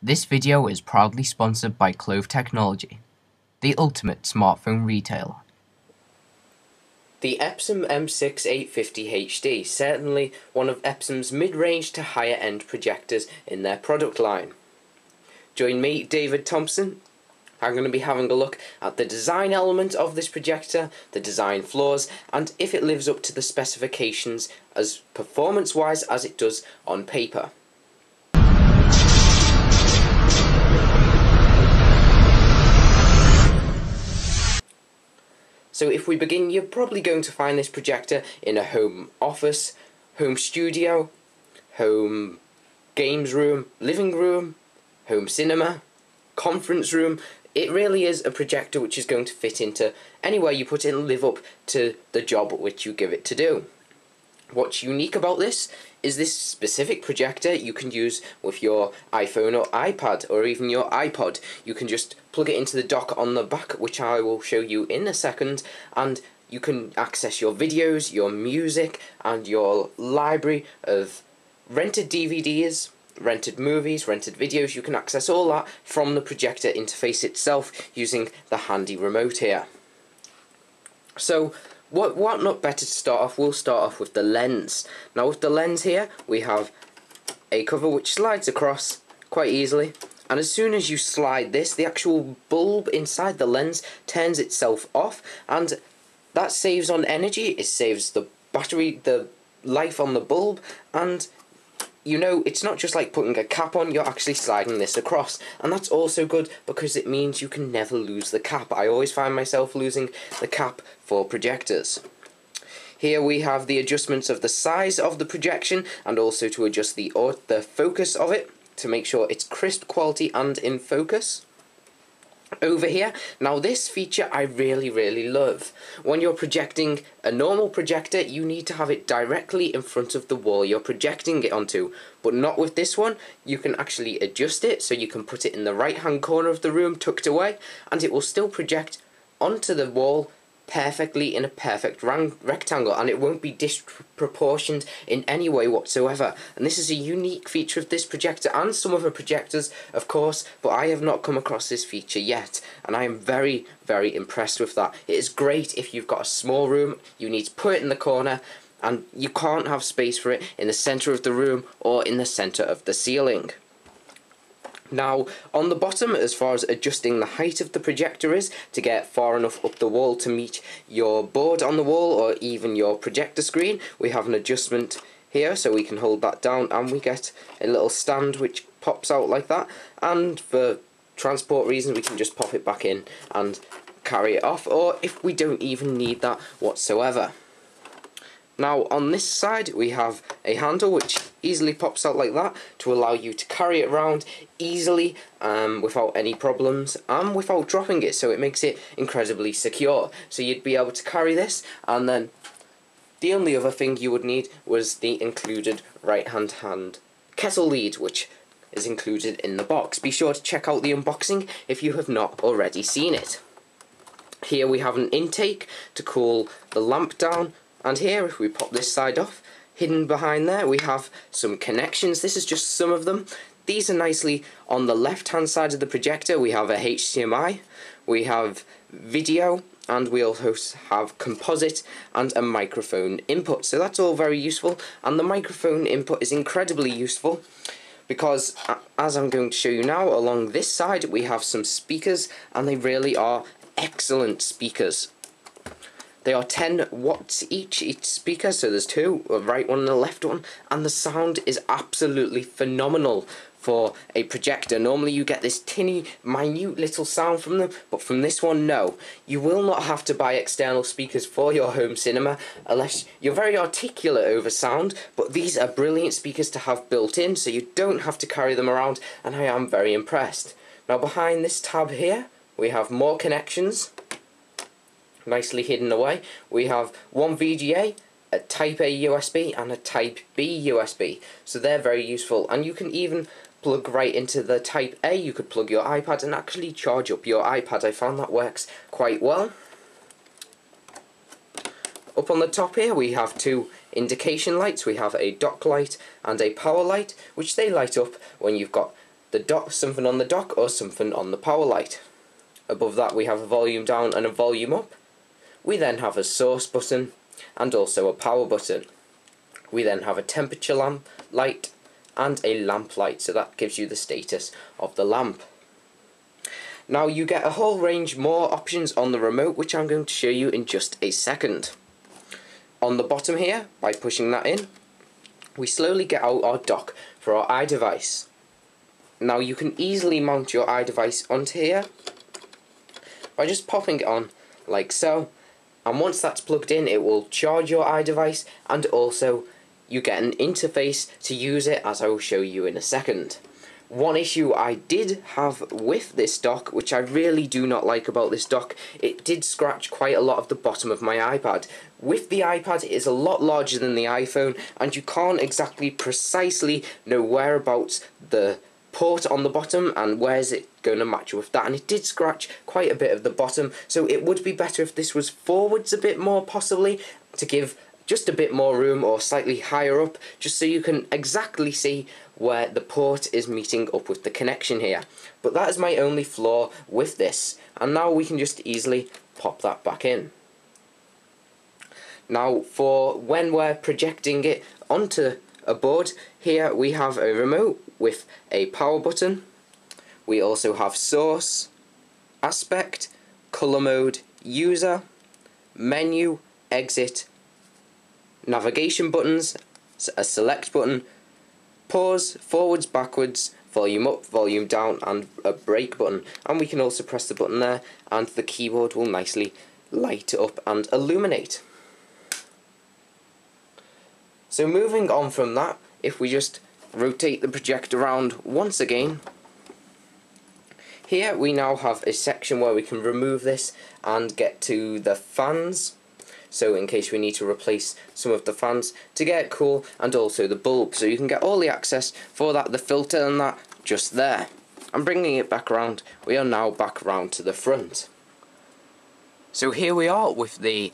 This video is proudly sponsored by Clove Technology, the ultimate smartphone retailer. The Epson MG 850HD, certainly one of Epsom's mid-range to higher end projectors in their product line. Join me, David Thompson. I'm going to be having a look at the design element of this projector, the design flaws, and if it lives up to the specifications as performance-wise as it does on paper. So if we begin, you're probably going to find this projector in a home office, home studio, home games room, living room, home cinema, conference room. It really is a projector which is going to fit into anywhere you put it and live up to the job which you give it to do. What's unique about this is this specific projector you can use with your iPhone or iPad or even your iPod. You can just plug it into the dock on the back, which I will show you in a second, and you can access your videos, your music, and your library of rented DVDs, rented movies, rented videos. You can access all that from the projector interface itself using the handy remote here. So what not better to start off, we'll start off with the lens. Now with the lens here, we have a cover which slides across quite easily, and as soon as you slide this, the actual bulb inside the lens turns itself off, and that saves on energy. It saves the battery, the life on the bulb, and you know, it's not just like putting a cap on, you're actually sliding this across. And that's also good because it means you can never lose the cap. I always find myself losing the cap for projectors. Here we have the adjustments of the size of the projection and also to adjust the focus of it to make sure it's crisp quality and in focus. Over here, now this feature I really love. When you're projecting a normal projector, you need to have it directly in front of the wall you're projecting it onto, but not with this one. You can actually adjust it so you can put it in the right hand corner of the room tucked away, and it will still project onto the wall perfectly in a perfect rectangle, and it won't be disproportioned in any way whatsoever. And this is a unique feature of this projector and some other projectors, of course, but I have not come across this feature yet, and I am very impressed with that. It is great if you've got a small room, you need to put it in the corner, and you can't have space for it in the centre of the room or in the centre of the ceiling. Now, on the bottom, as far as adjusting the height of the projector is, to get far enough up the wall to meet your board on the wall or even your projector screen, we have an adjustment here, so we can hold that down and we get a little stand which pops out like that, and for transport reasons we can just pop it back in and carry it off, or if we don't even need that whatsoever. Now on this side we have a handle which easily pops out like that to allow you to carry it around easily without any problems and without dropping it, so it makes it incredibly secure. So you'd be able to carry this, and then the only other thing you would need was the included right hand kettle lead, which is included in the box. Be sure to check out the unboxing if you have not already seen it. Here we have an intake to cool the lamp down, and here if we pop this side off, hidden behind there we have some connections. This is just some of them. These are nicely on the left hand side of the projector. We have a HDMI, we have video, and we also have composite and a microphone input. So that's all very useful, and the microphone input is incredibly useful because, as I'm going to show you now, along this side we have some speakers, and they really are excellent speakers. They are 10 watts each speaker, so there's two, a right one and a left one, and the sound is absolutely phenomenal for a projector. Normally you get this tinny, minute little sound from them, but from this one, no. You will not have to buy external speakers for your home cinema unless you're very articulate over sound, but these are brilliant speakers to have built in, so you don't have to carry them around, and I am very impressed. Now behind this tab here, we have more connections, nicely hidden away. We have one VGA, a Type A USB and a Type B USB, so they're very useful, and you can even plug right into the Type A. You could plug your iPad and actually charge up your iPad. I found that works quite well. Up on the top here we have two indication lights. We have a dock light and a power light, which they light up when you've got something on the dock or something on the power light. Above that we have a volume down and a volume up. We then have a source button and also a power button. We then have a temperature lamp light and a lamp light, so that gives you the status of the lamp. Now you get a whole range more options on the remote, which I'm going to show you in just a second. On the bottom here, by pushing that in, we slowly get out our dock for our iDevice. Now you can easily mount your iDevice onto here by just popping it on like so, and once that's plugged in it will charge your iDevice, and also you get an interface to use it, as I will show you in a second. One issue I did have with this dock, which I really do not like about this dock, it did scratch quite a lot of the bottom of my iPad. With the iPad it is a lot larger than the iPhone, and you can't exactly precisely know whereabouts the port on the bottom and where's it going to match with that, and it did scratch quite a bit of the bottom, so it would be better if this was forwards a bit more, possibly, to give just a bit more room, or slightly higher up, just so you can exactly see where the port is meeting up with the connection here. But that is my only flaw with this, and now we can just easily pop that back in. Now for when we're projecting it onto a board, here we have a remote with a power button. We also have source, aspect, color mode, user, menu, exit, navigation buttons, a select button, pause, forwards, backwards, volume up, volume down, and a break button. And we can also press the button there and the keyboard will nicely light up and illuminate. So moving on from that, if we just rotate the projector around once again, here we now have a section where we can remove this and get to the fans. So in case we need to replace some of the fans to get it cool, and also the bulb, so you can get all the access for that, the filter and that, just there. And bringing it back around, we are now back around to the front. So here we are with the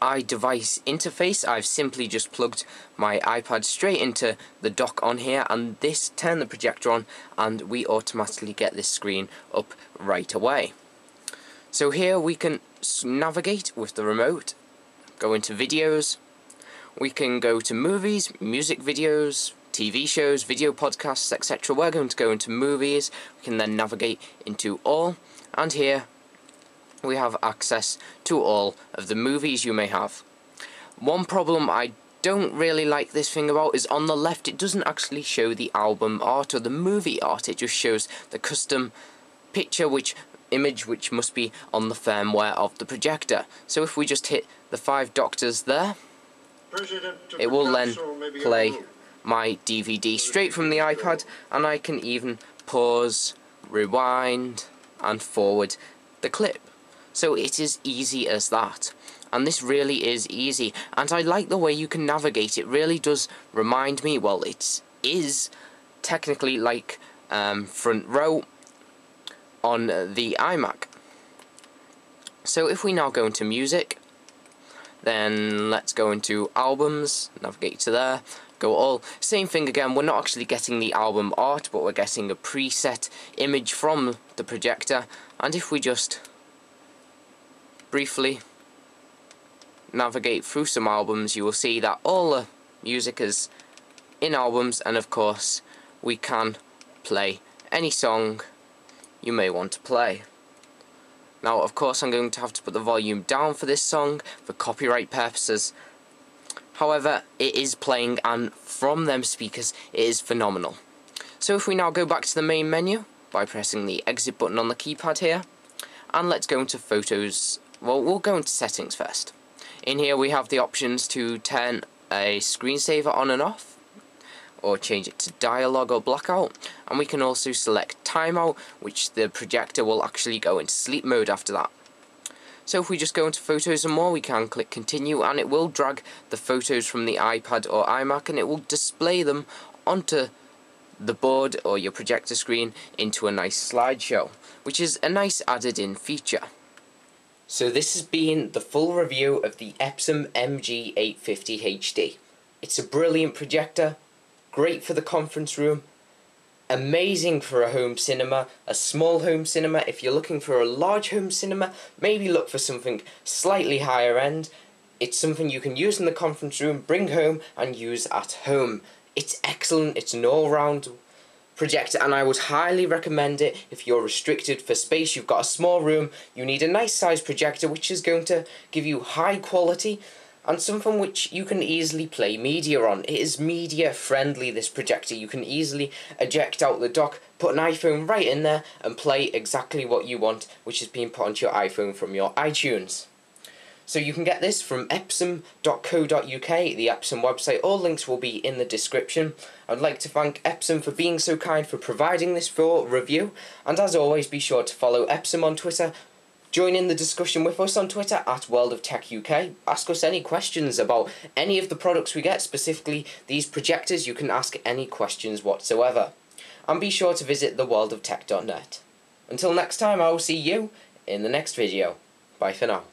iDevice interface. I've simply just plugged my iPad straight into the dock on here, and this turned the projector on, and we automatically get this screen up right away. So here we can navigate with the remote, go into videos, we can go to movies, music videos, TV shows, video podcasts, etc. We're going to go into movies, we can then navigate into all, and here we have access to all of the movies you may have. One problem I don't really like this thing about is on the left it doesn't actually show the album art or the movie art, it just shows the custom picture image which must be on the firmware of the projector. So if we just hit the 5 doctors there, it will then play my DVD straight from the iPad, and I can even pause, rewind and forward the clip. So it is easy as that, and this really is easy, and I like the way you can navigate. It really does remind me, well, it is technically like front row on the iMac. So if we now go into music, then let's go into albums, navigate to there, go all, same thing again, we're not actually getting the album art, but we're getting a preset image from the projector, and if we just briefly navigate through some albums, you will see that all the music is in albums, and of course we can play any song you may want to play. Now of course I'm going to have to put the volume down for this song for copyright purposes. However, it is playing, and from them speakers it is phenomenal. So if we now go back to the main menu by pressing the exit button on the keypad here, and let's go into photos. Well, we'll go into settings first. In here we have the options to turn a screensaver on and off, or change it to dialogue or blackout, and we can also select timeout, which the projector will actually go into sleep mode after that. So if we just go into photos and more, we can click continue, and it will drag the photos from the iPad or iMac, and it will display them onto the board or your projector screen into a nice slideshow, which is a nice added in feature. So this has been the full review of the Epson MG 850HD. It's a brilliant projector, great for the conference room, Amazing for a home cinema, a small home cinema. If you're looking for a large home cinema, maybe look for something slightly higher end. It's something you can use in the conference room, bring home and use at home. It's excellent, it's an all-round projector, and I would highly recommend it if you're restricted for space. You've got a small room, you need a nice size projector which is going to give you high quality and something which you can easily play media on. It is media friendly, this projector. You can easily eject out the dock, put an iPhone right in there and play exactly what you want, which is being put onto your iPhone from your iTunes. So you can get this from epsom.co.uk, the Epson website. All links will be in the description. I'd like to thank Epson for being so kind for providing this for review. And as always, be sure to follow Epson on Twitter. Join in the discussion with us on Twitter at WorldofTechUK. Ask us any questions about any of the products we get, specifically these projectors. You can ask any questions whatsoever. And be sure to visit theworldoftech.net. Until next time, I will see you in the next video. Bye for now.